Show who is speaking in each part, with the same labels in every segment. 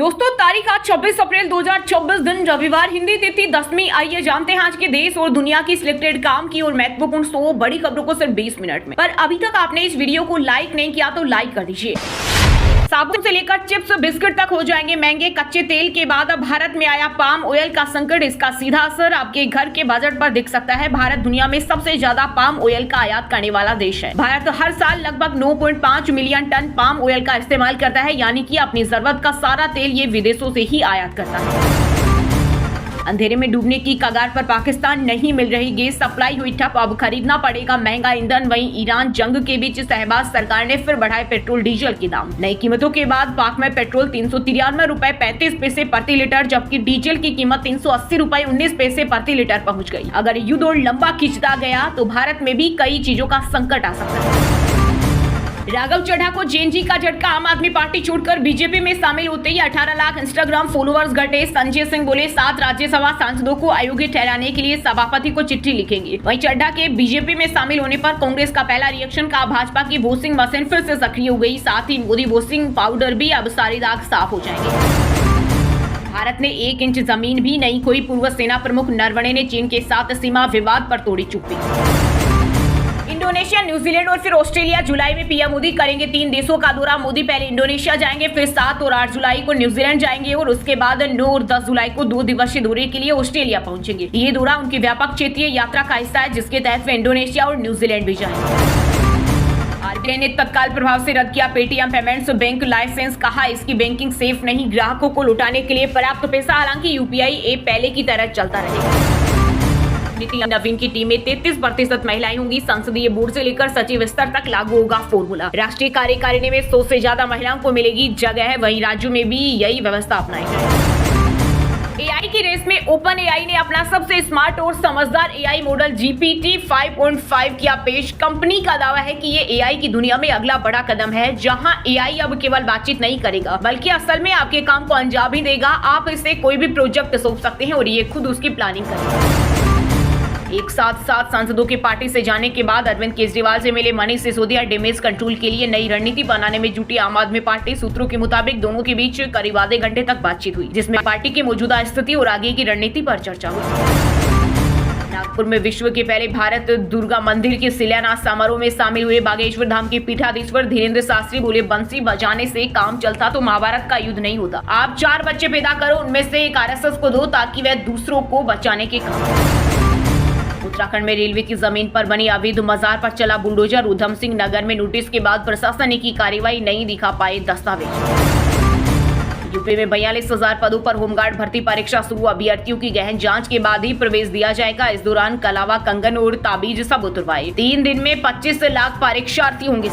Speaker 1: दोस्तों तारीख आज 26 अप्रैल 2024 दिन रविवार, हिंदी तिथि 10वीं। आइए जानते हैं आज के देश और दुनिया की सिलेक्टेड काम की और महत्वपूर्ण 100 बड़ी खबरों को सिर्फ 20 मिनट में। पर अभी तक आपने इस वीडियो को लाइक नहीं किया तो लाइक कर दीजिए। साबुन से लेकर चिप्स बिस्किट तक हो जाएंगे महंगे। कच्चे तेल के बाद अब भारत में आया पाम ऑयल का संकट। इसका सीधा असर आपके घर के बजट पर दिख सकता है। भारत दुनिया में सबसे ज्यादा पाम ऑयल का आयात करने वाला देश है। भारत हर साल लगभग 9.5 मिलियन टन पाम ऑयल का इस्तेमाल करता है, यानी कि अपनी जरूरत का सारा तेल ये विदेशों से ही आयात करता है। अंधेरे में डूबने की कगार पर पाकिस्तान, नहीं मिल रही गैस सप्लाई हुई ठप। अब खरीदना पड़ेगा महंगा ईंधन। वहीं ईरान जंग के बीच शहबाज सरकार ने फिर बढ़ाए पेट्रोल डीजल के दाम। नई कीमतों के बाद पाक में पेट्रोल 393 रुपए 35 पैसे प्रति लीटर, जबकि डीजल की कीमत 380 रुपए 19 पैसे प्रति लीटर पहुंच गई। अगर युद्ध और लंबा खिंचता गया तो भारत में भी कई चीजों का संकट आ सकता है। राघव चड्ढा को जेएनजी का झटका। आम आदमी पार्टी छोड़कर बीजेपी में शामिल होते ही 18 लाख इंस्टाग्राम फॉलोअर्स घटे। संजय सिंह बोले 7 राज्यसभा सांसदों को अयोग्य ठहराने के लिए सभापति को चिट्ठी लिखेंगे। वहीं चड्ढा के बीजेपी में शामिल होने पर कांग्रेस का पहला रिएक्शन का भाजपा की वोटिंग मशीन फिर से सक्रिय हो गई। साथ ही मोदी वोटिंग पाउडर भी अब सारे दाग साफ हो जाएंगे। भारत ने 1 इंच जमीन भी नहीं खोई। पूर्व सेना प्रमुख नरवणे ने चीन के साथ सीमा विवाद पर तोड़ी चुप्पी। इंडोनेशिया, न्यूजीलैंड और फिर ऑस्ट्रेलिया। जुलाई में पीएम मोदी करेंगे 3 देशों का दौरा। मोदी पहले इंडोनेशिया जाएंगे, फिर 7 और 8 जुलाई को न्यूजीलैंड जाएंगे और उसके बाद 9 और 10 जुलाई को 2 दिवसीय दौरे के लिए ऑस्ट्रेलिया पहुंचेंगे। ये दौरा उनकी व्यापक क्षेत्रीय यात्रा का हिस्सा है, जिसके तहत वे इंडोनेशिया और न्यूजीलैंड भी जाएंगे। आरबीआई ने तत्काल प्रभाव से रद्द किया पेटीएम पेमेंट्स बैंक लाइसेंस। कहा इसकी बैंकिंग सेफ नहीं, ग्राहकों को लौटाने के लिए पर्याप्त पैसा। हालांकि यूपीआई ऐप पहले की तरह चलता रहेगा। नीति नवीन की टीम में 33% महिलाएं होंगी। संसदीय बोर्ड से लेकर सचिव स्तर तक लागू होगा फॉर्मूला। राष्ट्रीय कार्यकारिणी में 100 से ज्यादा महिलाओं को मिलेगी जगह। वहीं राज्यों में भी यही व्यवस्था अपनाई जाएगी। एआई की रेस में ओपन एआई ने अपना सबसे स्मार्ट और समझदार एआई मॉडल GPT 5.5 किया पेश। कंपनी का दावा है कि ये एआई की दुनिया में अगला बड़ा कदम है, जहां एआई अब केवल बातचीत नहीं करेगा बल्कि असल में आपके काम को अंजाम भी देगा। आप इसे कोई भी प्रोजेक्ट सौंप सकते हैं और ये खुद उसकी प्लानिंग करेगा। एक साथ 7 सांसदों के पार्टी से जाने के बाद अरविंद केजरीवाल से मिले मनीष सिसोदिया। डैमेज कंट्रोल के लिए नई रणनीति बनाने में जुटी आम आदमी पार्टी। सूत्रों के मुताबिक दोनों के बीच करीब आधे घंटे तक बातचीत हुई, जिसमें पार्टी की मौजूदा स्थिति और आगे की रणनीति पर चर्चा हुई। नागपुर में विश्व के पहले भारत दुर्गा मंदिर के शिलान्यास समारोह में शामिल हुए बागेश्वर धाम के पीठाधीश्वर धीरेन्द्र शास्त्री बोले, बंसी बजाने से काम चलता तो महाभारत का युद्ध नहीं होता। आप 4 बच्चे पैदा करो, उनमें से एक आरएसएस को दो ताकि वह दूसरों को बचाने के काम। उत्तराखंड में रेलवे की जमीन पर बनी अवैध मजार पर चला बुलडोजर। उधम सिंह नगर में नोटिस के बाद प्रशासन ने की कार्रवाई, नहीं दिखा पाए दस्तावेज। यूपी में 42,000 पदों पर होमगार्ड भर्ती परीक्षा शुरू। अभ्यर्थियों की गहन जांच के बाद ही प्रवेश दिया जाएगा। इस दौरान कलावा, कंगन और ताबीज सब उतरवाए। 3 दिन में 25 लाख परीक्षार्थी होंगे।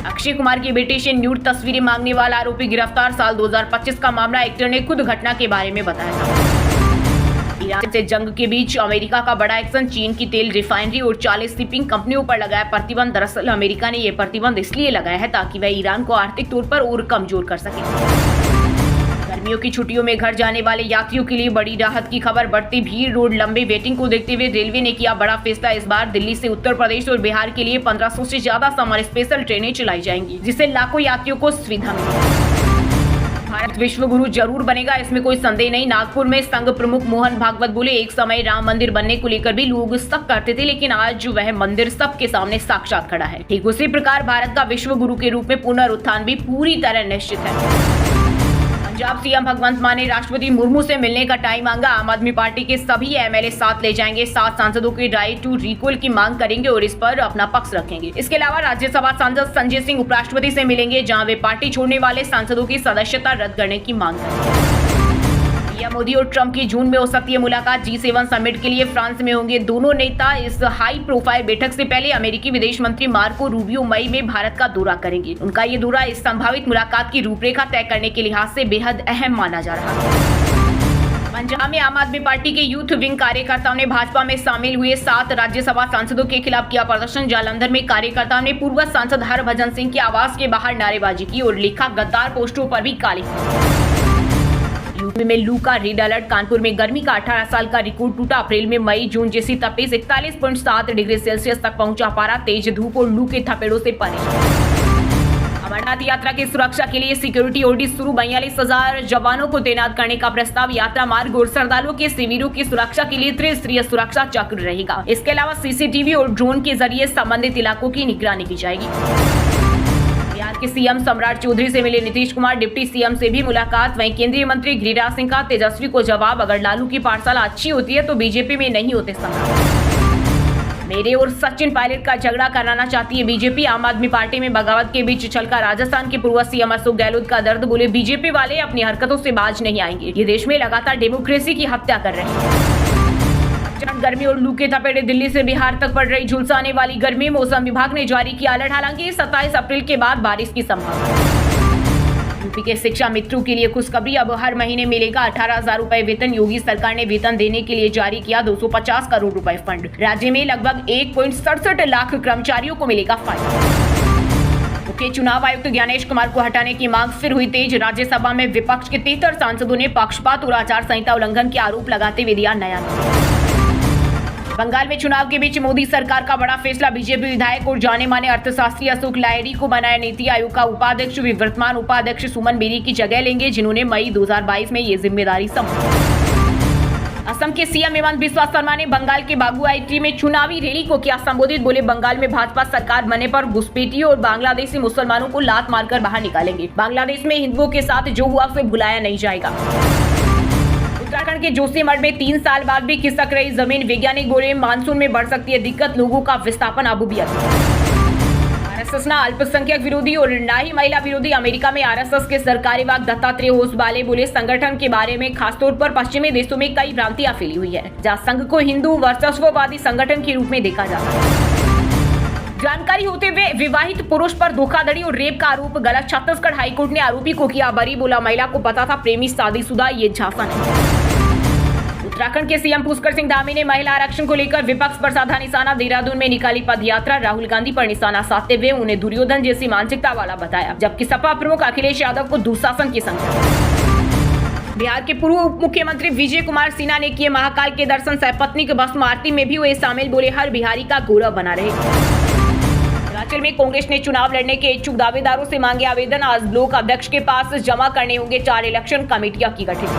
Speaker 1: अक्षय कुमार की बेटी से न्यूड तस्वीरें मांगने वाला आरोपी गिरफ्तार। साल 2025 का मामला। एक्टर ने खुद घटना के बारे में बताया था। ईरान से जंग के बीच अमेरिका का बड़ा एक्शन। चीन की तेल रिफाइनरी और 40 शिपिंग कंपनियों पर लगाया प्रतिबंध। दरअसल अमेरिका ने यह प्रतिबंध इसलिए लगाया है ताकि वह ईरान को आर्थिक तौर पर और कमजोर कर सके। गर्मियों की छुट्टियों में घर जाने वाले यात्रियों के लिए बड़ी राहत की खबर। बढ़ती भीड़ और लंबे वेटिंग को देखते हुए रेलवे ने किया बड़ा फैसला। इस बार दिल्ली से उत्तर प्रदेश और बिहार के लिए 1500 से ज्यादा समर स्पेशल ट्रेनें चलाई जाएंगी, जिससे लाखों यात्रियों को सुविधा मिलेगी। भारत विश्व गुरु जरूर बनेगा, इसमें कोई संदेह नहीं। नागपुर में संघ प्रमुख मोहन भागवत बोले, एक समय राम मंदिर बनने को लेकर भी लोग शक करते थे, लेकिन आज वह मंदिर सबके सामने साक्षात खड़ा है। ठीक उसी प्रकार भारत का विश्व गुरु के रूप में पुनरुत्थान भी पूरी तरह निश्चित है। पंजाब सीएम भगवंत मान ने राष्ट्रपति मुर्मू से मिलने का टाइम मांगा। आम आदमी पार्टी के सभी एमएलए साथ ले जाएंगे। 7 सांसदों के राइट टू रिकॉल की मांग करेंगे और इस पर अपना पक्ष रखेंगे। इसके अलावा राज्यसभा सांसद संजय सिंह उपराष्ट्रपति से मिलेंगे, जहां वे पार्टी छोड़ने वाले सांसदों की सदस्यता रद्द करने की मांग करेंगे। पीएम मोदी और ट्रंप की जून में हो सकती है मुलाकात। G7 समिट के लिए फ्रांस में होंगे दोनों नेता। इस हाई प्रोफाइल बैठक से पहले अमेरिकी विदेश मंत्री मार्को रूबियो मई में भारत का दौरा करेंगे। उनका ये दौरा इस संभावित मुलाकात की रूपरेखा तय करने के लिहाज से बेहद अहम माना जा रहा है। पंजाब में आम आदमी पार्टी के यूथ विंग कार्यकर्ताओं ने भाजपा में शामिल हुए 7 राज्यसभा सांसदों के खिलाफ किया प्रदर्शन। जालंधर में कार्यकर्ताओं ने पूर्व सांसद हरभजन सिंह के आवास के बाहर नारेबाजी की और लिखा गद्दार पोस्टरों पर भी काली। यूपी में लू का रेड अलर्ट। कानपुर में गर्मी का 18 साल का रिकॉर्ड टूटा। अप्रैल में मई जून जैसी तपिश 41.7 डिग्री सेल्सियस तक पहुंचा पारा। तेज धूप और लू के थपेड़ों से परेशान। अमरनाथ यात्रा की सुरक्षा के लिए सिक्योरिटी ओडी शुरू 42,000 जवानों को तैनात करने का प्रस्ताव। यात्रा मार्ग और श्रद्धालुओं के शिविरों की सुरक्षा के लिए त्रिस्तरीय सुरक्षा चक्र रहेगा। इसके अलावा सीसीटीवी और ड्रोन के जरिए संबंधित इलाकों की निगरानी की जाएगी। बिहार के सीएम सम्राट चौधरी से मिले नीतीश कुमार, डिप्टी सीएम से भी मुलाकात। वहीं केंद्रीय मंत्री गिरिराज सिंह का तेजस्वी को जवाब, अगर लालू की पाठशाला अच्छी होती है तो बीजेपी में नहीं होते सम्राट। मेरे और सचिन पायलट का झगड़ा कराना चाहती है बीजेपी। आम आदमी पार्टी में बगावत के बीच छलका राजस्थान के पूर्व सीएम अशोक गहलोत का दर्द, बोले बीजेपी वाले अपनी हरकतों से बाज नहीं आएंगे, ये देश में लगातार डेमोक्रेसी की हत्या कर रहे हैं। गर्मी और लू के थपेड़े, दिल्ली से बिहार तक पड़ रही झुलसाने वाली गर्मी। मौसम विभाग ने जारी किया अलर्ट, हालांकि 27 अप्रैल के बाद बारिश की संभावना। यूपी के शिक्षा मित्रों के लिए खुशखबरी, अब हर महीने मिलेगा 18,000 रुपए वेतन। योगी सरकार ने वेतन देने के लिए जारी किया 250 करोड़ रुपए फंड। राज्य में लगभग 1.67 लाख कर्मचारियों को मिलेगा फायदा। मुख्य चुनाव आयुक्त ज्ञानेश कुमार को हटाने की मांग फिर हुई तेज। राज्यसभा में विपक्ष के 73 सांसदों ने पक्षपात और आचार संहिता उल्लंघन के आरोप लगाते हुए दिया नया। बंगाल में चुनाव के बीच मोदी सरकार का बड़ा फैसला, बीजेपी विधायक और जाने माने अर्थशास्त्री अशोक लाहिड़ी को बनाया नीति आयोग का उपाध्यक्ष। विवर्तमान उपाध्यक्ष सुमन बेरी की जगह लेंगे, जिन्होंने मई 2022 में ये जिम्मेदारी संभाली। असम के सीएम हेमंत बिस्वा शर्मा ने बंगाल के बागुआईटी में चुनावी रैली को किया संबोधित, बोले बंगाल में भाजपा सरकार बनने पर घुसपैठियों और बांग्लादेशी मुसलमानों को लात मारकर बाहर निकालेंगे। बांग्लादेश में हिंदुओं के साथ जो हुआ उसे भुलाया नहीं जाएगा। उत्तराखंड के जोशीमठ में 3 साल बाद भी खिसक रही जमीन, वैज्ञानिक बोले मानसून में बढ़ सकती है दिक्कत, लोगों का विस्थापन अब भी आरएसएस ना अल्पसंख्यक विरोधी और ना ही महिला विरोधी। अमेरिका में आरएसएस के सरकारी वाक दत्तात्रेय होसबाले बोले संगठन के बारे में खासतौर पर पश्चिमी देशों में कई भ्रांतियां फैली हुई है, जहां संघ को हिंदू वर्चस्ववादी संगठन के रूप में देखा जाता है। जानकारी होते हुए विवाहित पुरुष पर धोखाधड़ी और रेप का आरोप, गलत। छत्तीसगढ़ हाईकोर्ट ने आरोपी को किया बरी, बोला महिला को पता था प्रेमी शादीशुदा, ये झांसा नहीं। उत्तराखंड के सीएम पुष्कर सिंह धामी ने महिला आरक्षण को लेकर विपक्ष पर साधा निशाना। देहरादून में निकाली पदयात्रा, राहुल गांधी पर निशाना साधते हुए उन्हें दुर्योधन जैसी मानसिकता वाला बताया, जबकि सपा प्रमुख अखिलेश यादव को दुशासन की संख्या। बिहार के पूर्व उप मुख्यमंत्री विजय कुमार सिन्हा ने किए महाकाल के दर्शन, सपत्नी के भस्म आरती में भी हुए शामिल, बोले हर बिहारी का गौरव बना रहे। हिमाचल में कांग्रेस ने चुनाव लड़ने के इच्छुक दावेदारों से मांगे आवेदन, आज ब्लॉक अध्यक्ष के पास जमा करने होंगे। 4 इलेक्शन कमेटियां की गठित।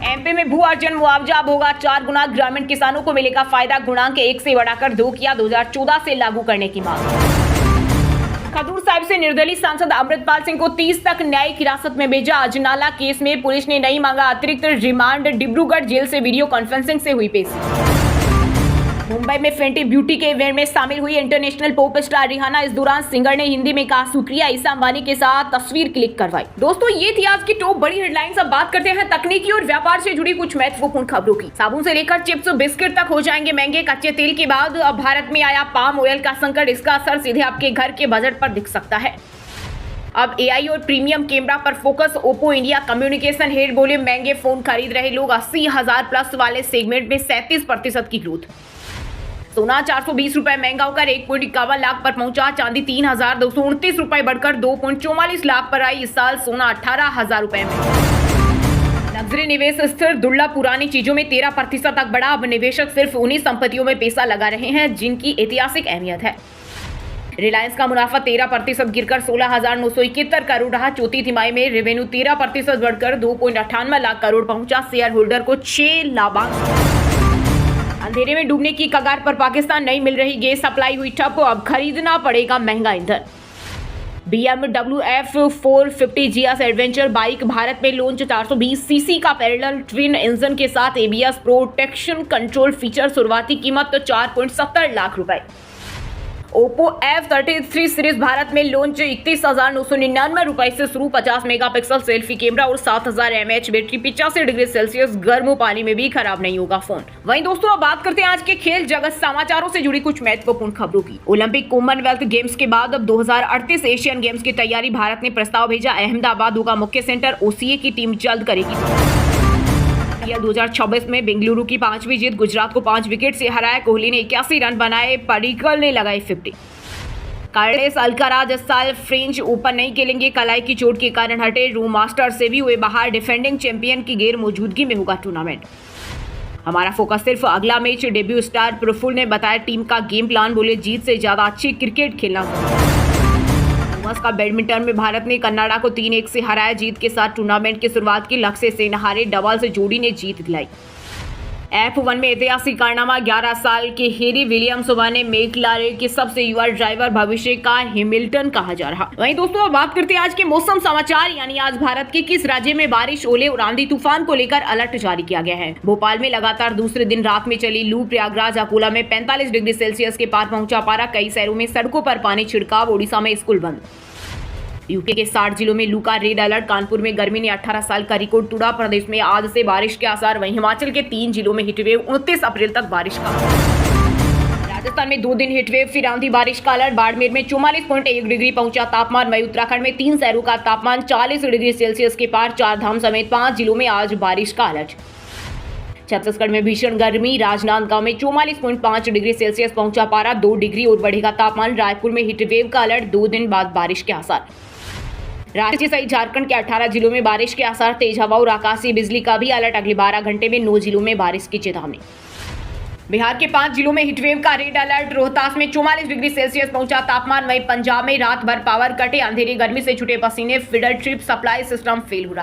Speaker 1: एमपी में भू अर्जन मुआवजा अब होगा 4 गुना, ग्रामीण किसानों को मिलेगा फायदा। गुणांक 1 से बढ़ाकर 2 किया, 2014 से लागू करने की मांग। खजूर साहिब से निर्दलीय सांसद अमृतपाल सिंह को 30 तक न्यायिक हिरासत में भेजा। अजनाला केस में पुलिस ने नहीं मांगा अतिरिक्त रिमांड, डिब्रूगढ़ जेल से वीडियो कॉन्फ्रेंसिंग से हुई पेशी। मुंबई में फेंटी ब्यूटी के इवेंट में शामिल हुई इंटरनेशनल पॉप स्टार रिहाना। इस दौरान सिंगर ने हिंदी में कहा शुक्रिया, ईसा अंबानी के साथ तस्वीर क्लिक करवाई। दोस्तों ये थी आज की टॉप बड़ी हेडलाइंस। अब बात करते हैं तकनीकी और व्यापार से जुड़ी कुछ महत्वपूर्ण खबरों की। साबुन से लेकर चिप्स बिस्किट तक हो जाएंगे महंगे। कच्चे तेल के बाद अब भारत में आया पाम ऑयल का संकट, इसका असर सीधे आपके घर के बजट पर दिख सकता है। अब एआई और प्रीमियम कैमरा पर focus. Oppo India communication head बोले महंगे फोन खरीद रहे लोग, 80,000 प्लस वाले सेगमेंट में 37% की ग्रोथ। सोना 420 रुपए महंगा होकर 1.51 लाख पर पहुंचा। चांदी 3,229 रुपए बढ़कर 2.44 लाख पर आई। इस साल सोना 18,000 रुपए में। लग्जरी निवेश स्थिर, दुर्लभ पुरानी चीजों में 13% तक बढ़ा। अब निवेशक सिर्फ उन्हीं संपत्तियों में पैसा लगा रहे हैं जिनकी ऐतिहासिक अहमियत है। रिलायंस का मुनाफा 13% गिरकर 16,971 करोड़ रहा। चौथी तिमाही में रेवेन्यू 13% बढ़कर 2.98 लाख करोड़ पहुंचा। शेयर होल्डर को 6 लाभांश। अंधेरे में डूबने की कगार पर पाकिस्तान, नहीं मिल रही गैस सप्लाई हुई ठप, अब खरीदना पड़ेगा महंगा ईंधन। BMW F450 GS adventure bike Bharat में लॉन्च। 420 सीसी का पैरेलल ट्विन इंजन के साथ ABS प्रोटेक्शन कंट्रोल फीचर, शुरुआती कीमत 4.70 लाख रुपए। Oppo F33 सीरीज भारत में लॉन्च। 31,999 रुपए से शुरू। 50 मेगापिक्सल सेल्फी कैमरा और 7,000 mAh बैटरी। 85 डिग्री सेल्सियस गर्म पानी में भी खराब नहीं होगा फोन। वहीं दोस्तों अब बात करते हैं आज के खेल जगत समाचारों से जुड़ी कुछ महत्वपूर्ण खबरों की। ओलंपिक कॉमनवेल्थ गेम्स के बाद अब 2038 एशियन गेम्स की तैयारी, भारत ने प्रस्ताव भेजा। अहमदाबाद होगा मुख्य सेंटर, OCA की टीम जल्द करेगी। 2026 में बेंगलुरु की 5वीं जीत, गुजरात को 5 विकेट से हराया। कोहली ने 81 रन बनाए, पडिक्कल ने लगाए 50। कार्लेस अल्काराज इस साल फ्रेंच ओपन नहीं खेलेंगे, कलाई की चोट के कारण हटे। रूम मास्टर्स से भी हुए बाहर। डिफेंडिंग चैंपियन की गैर मौजूदगी में होगा टूर्नामेंट। हमारा फोकस सिर्फ अगला मैच। डेब्यू स्टार प्रफुल्ल ने बताया टीम का गेम प्लान, बोले जीत से ज्यादा अच्छी क्रिकेट खेलना। नमस्कार। बैडमिंटन में भारत ने कनाडा को 3-1 से हराया। जीत के साथ टूर्नामेंट की शुरुआत की। लक्ष्य सेन हारे, डबल्स जोड़ी ने जीत दिलाई। F1 में ऐतिहासिक कारनामा, 11 साल के हेरी विलियम्स ने मैकलारेन के सबसे युवा ड्राइवर भविष्य का हैमिल्टन कहा जा रहा। वहीं दोस्तों अब बात करते हैं आज के मौसम समाचार, यानी आज भारत के किस राज्य में बारिश, ओले और आंधी तूफान को लेकर अलर्ट जारी किया गया है। भोपाल में लगातार दूसरे दिन रात में चली लू। प्रयागराज, अकोला में 45 डिग्री सेल्सियस के पार पहुंचा पारा। कई शहरों में सड़कों पर पानी छिड़काव। ओडिशा में स्कूल बंद। यूके के 60 जिलों में लू का रेड अलर्ट। कानपुर में गर्मी ने 18 साल का रिकॉर्ड तोड़ा। प्रदेश में आज से बारिश के आसार। वहीं हिमाचल के 3 जिलों में हीटवेव। 29 अप्रैल तक बारिश का। राजस्थान में 2 दिन हीटवेव, फिर आंधी बारिश का अलर्ट। बाड़मेर में 44.1 डिग्री पहुंचा तापमान। वहीं उत्तराखंड में 3 शहरों का तापमान 40 डिग्री सेल्सियस के पार। 4 धाम समेत 5 जिलों में आज बारिश का अलर्ट। छत्तीसगढ़ में भीषण गर्मी। राजनांदगांव में 44.5 डिग्री सेल्सियस पहुंचा पारा। 2 डिग्री और बढ़ेगा तापमान। रायपुर में हीटवेव का अलर्ट। 2 दिन बाद बारिश के आसार। राज्य सहित झारखंड के 18 जिलों में बारिश के आसार। तेज हवा और आकाशीय बिजली का भी अलर्ट। अगले 12 घंटे में 9 जिलों में बारिश की चेतावनी। बिहार के 5 जिलों में हीटवेव का रेड अलर्ट। रोहतास में 44 डिग्री सेल्सियस पहुंचा तापमान। वहीं पंजाब में रात भर पावर कटे। अंधेरी गर्मी से छूटे पसीने। Feeder trip supply system fail हो रहा।